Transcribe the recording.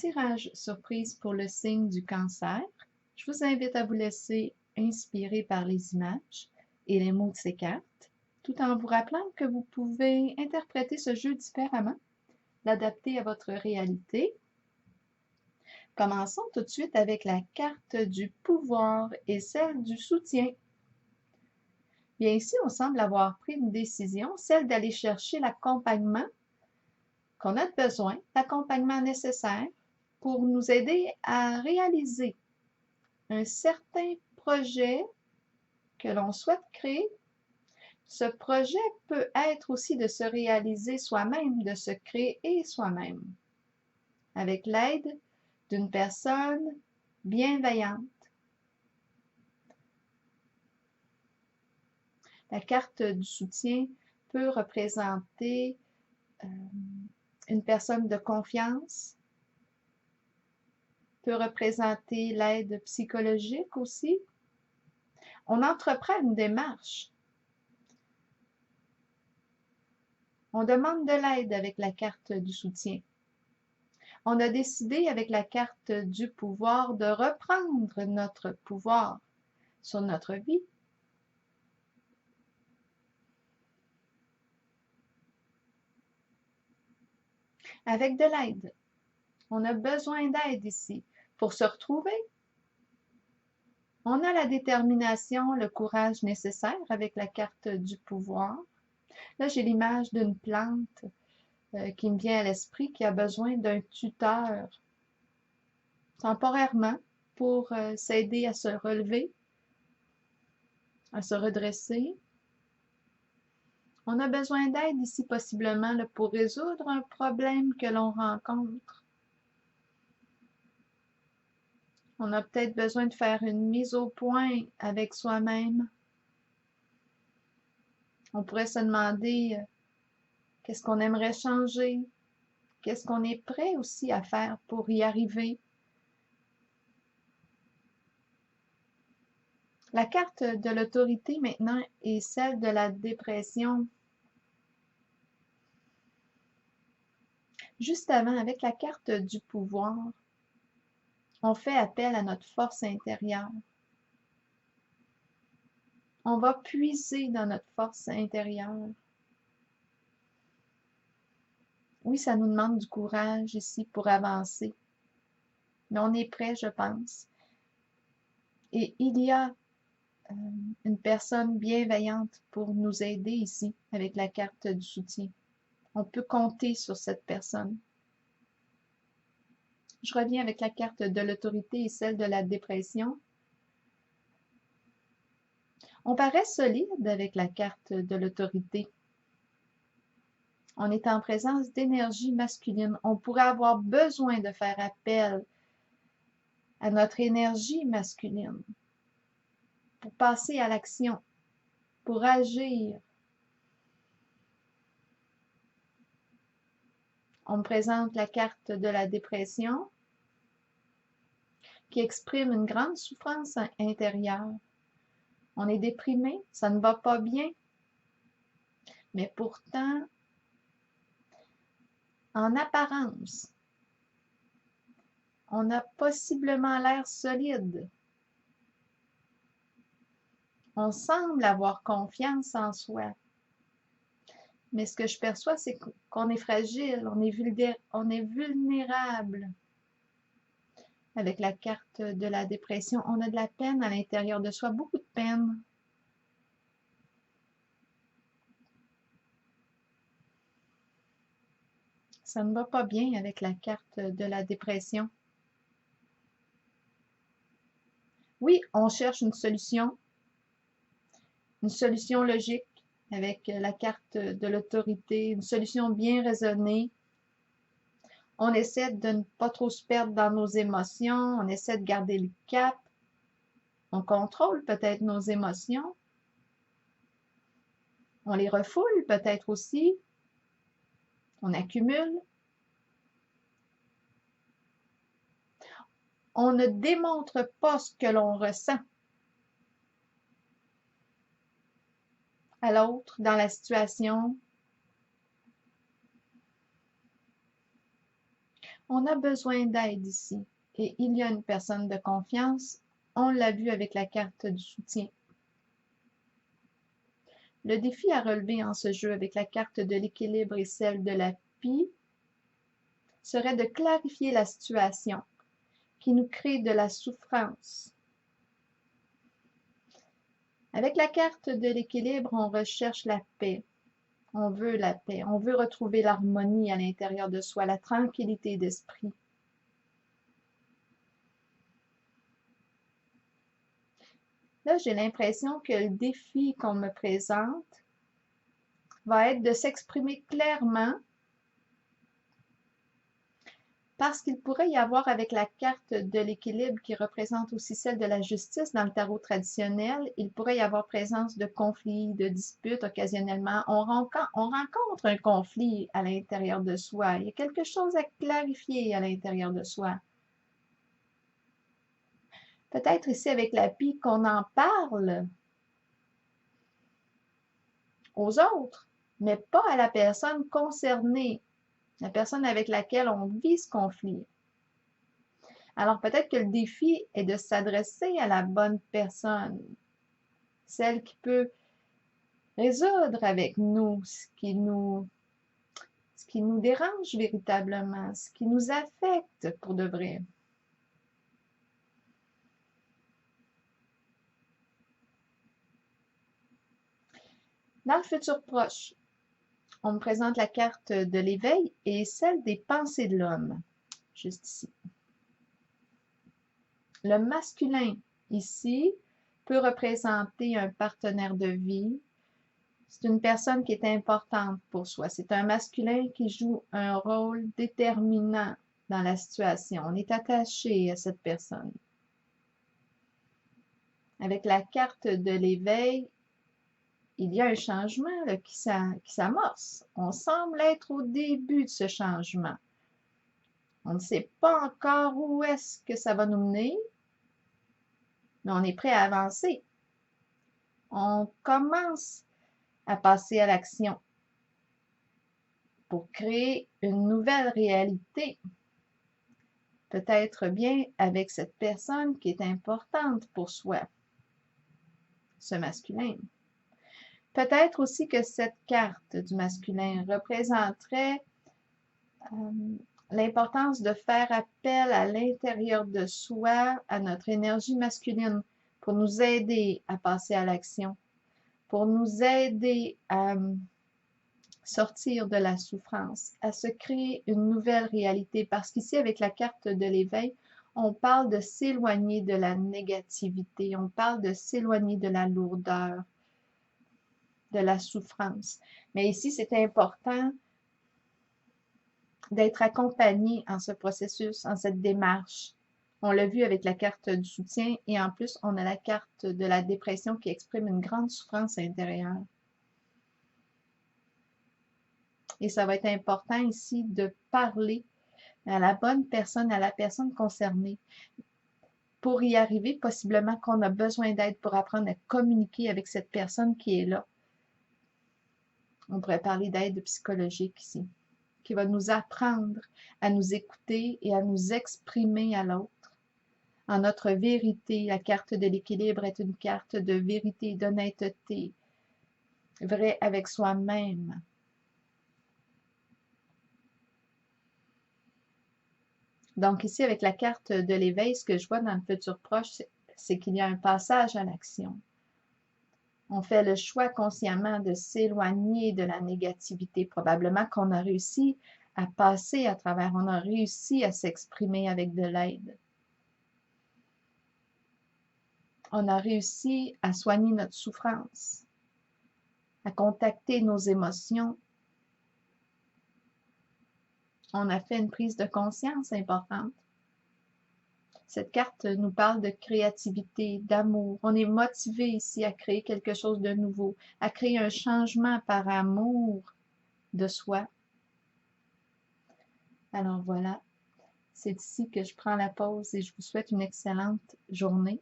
Tirage surprise pour le signe du Cancer. Je vous invite à vous laisser inspirer par les images et les mots de ces cartes, tout en vous rappelant que vous pouvez interpréter ce jeu différemment, l'adapter à votre réalité. Commençons tout de suite avec la carte du pouvoir et celle du soutien. Bien ici, on semble avoir pris une décision, celle d'aller chercher l'accompagnement qu'on a besoin, l'accompagnement nécessaire pour nous aider à réaliser un certain projet que l'on souhaite créer. Ce projet peut être aussi de se réaliser soi-même, de se créer soi-même, avec l'aide d'une personne bienveillante. La carte du soutien peut représenter une personne de confiance, peut représenter l'aide psychologique aussi. On entreprend une démarche. On demande de l'aide avec la carte du soutien. On a décidé avec la carte du pouvoir de reprendre notre pouvoir sur notre vie. Avec de l'aide. On a besoin d'aide ici pour se retrouver. On a la détermination, le courage nécessaire avec la carte du pouvoir. Là, j'ai l'image d'une plante qui me vient à l'esprit, qui a besoin d'un tuteur temporairement pour s'aider à se relever, à se redresser. On a besoin d'aide ici possiblement là, pour résoudre un problème que l'on rencontre. On a peut-être besoin de faire une mise au point avec soi-même. On pourrait se demander qu'est-ce qu'on aimerait changer, qu'est-ce qu'on est prêt aussi à faire pour y arriver. La carte de l'autorité maintenant est celle de la dépression. Juste avant, avec la carte du pouvoir, on fait appel à notre force intérieure. On va puiser dans notre force intérieure. Oui, ça nous demande du courage ici pour avancer, mais on est prêt, je pense. Et il y a une personne bienveillante pour nous aider ici avec la carte du soutien. On peut compter sur cette personne. Je reviens avec la carte de l'autorité et celle de la dépression. On paraît solide avec la carte de l'autorité. On est en présence d'énergie masculine. On pourrait avoir besoin de faire appel à notre énergie masculine pour passer à l'action, pour agir. On me présente la carte de la dépression qui exprime une grande souffrance intérieure. On est déprimé, ça ne va pas bien, mais pourtant, en apparence, on a possiblement l'air solide. On semble avoir confiance en soi. Mais ce que je perçois, c'est qu'on est fragile, on est vulnérable. Avec la carte de la dépression, on a de la peine à l'intérieur de soi, beaucoup de peine. Ça ne va pas bien avec la carte de la dépression. Oui, on cherche une solution logique avec la carte de l'autorité, une solution bien raisonnée. On essaie de ne pas trop se perdre dans nos émotions, on essaie de garder le cap. On contrôle peut-être nos émotions. On les refoule peut-être aussi. On accumule. On ne démontre pas ce que l'on ressent à l'autre dans la situation. On a besoin d'aide ici et il y a une personne de confiance. On l'a vu avec la carte du soutien. Le défi à relever en ce jeu avec la carte de l'équilibre et celle de la pie serait de clarifier la situation qui nous crée de la souffrance. Avec la carte de l'équilibre, on recherche la paix. On veut la paix. On veut retrouver l'harmonie à l'intérieur de soi, la tranquillité d'esprit. Là, j'ai l'impression que le défi qu'on me présente va être de s'exprimer clairement parce qu'il pourrait y avoir avec la carte de l'équilibre qui représente aussi celle de la justice dans le tarot traditionnel, il pourrait y avoir présence de conflits, de disputes occasionnellement. On rencontre un conflit à l'intérieur de soi. Il y a quelque chose à clarifier à l'intérieur de soi. Peut-être ici avec la pie qu'on en parle aux autres, mais pas à la personne concernée, la personne avec laquelle on vit ce conflit. Alors peut-être que le défi est de s'adresser à la bonne personne, celle qui peut résoudre avec nous ce qui nous dérange véritablement, ce qui nous affecte pour de vrai. Dans le futur proche, on me présente la carte de l'éveil et celle des pensées de l'homme, juste ici. Le masculin, ici, peut représenter un partenaire de vie. C'est une personne qui est importante pour soi. C'est un masculin qui joue un rôle déterminant dans la situation. On est attaché à cette personne. Avec la carte de l'éveil, il y a un changement là, qui s'amorce. On semble être au début de ce changement. On ne sait pas encore où est-ce que ça va nous mener, mais on est prêt à avancer. On commence à passer à l'action pour créer une nouvelle réalité. Peut-être bien avec cette personne qui est importante pour soi, ce masculin. Peut-être aussi que cette carte du masculin représenterait l'importance de faire appel à l'intérieur de soi, à notre énergie masculine, pour nous aider à passer à l'action, pour nous aider à sortir de la souffrance, à se créer une nouvelle réalité. Parce qu'ici, avec la carte de l'éveil, on parle de s'éloigner de la négativité, on parle de s'éloigner de la lourdeur, de la souffrance. Mais ici, c'est important d'être accompagné en ce processus, en cette démarche. On l'a vu avec la carte du soutien et en plus, on a la carte de la dépression qui exprime une grande souffrance intérieure. Et ça va être important ici de parler à la bonne personne, à la personne concernée. Pour y arriver, possiblement qu'on a besoin d'aide pour apprendre à communiquer avec cette personne qui est là. On pourrait parler d'aide psychologique ici, qui va nous apprendre à nous écouter et à nous exprimer à l'autre. En notre vérité, la carte de l'équilibre est une carte de vérité, d'honnêteté, vrai avec soi-même. Donc ici, avec la carte de l'éveil, ce que je vois dans le futur proche, c'est qu'il y a un passage à l'action. On fait le choix consciemment de s'éloigner de la négativité. Probablement qu'on a réussi à passer à travers, on a réussi à s'exprimer avec de l'aide. On a réussi à soigner notre souffrance, à contacter nos émotions. On a fait une prise de conscience importante. Cette carte nous parle de créativité, d'amour. On est motivé ici à créer quelque chose de nouveau, à créer un changement par amour de soi. Alors voilà, c'est ici que je prends la pause et je vous souhaite une excellente journée.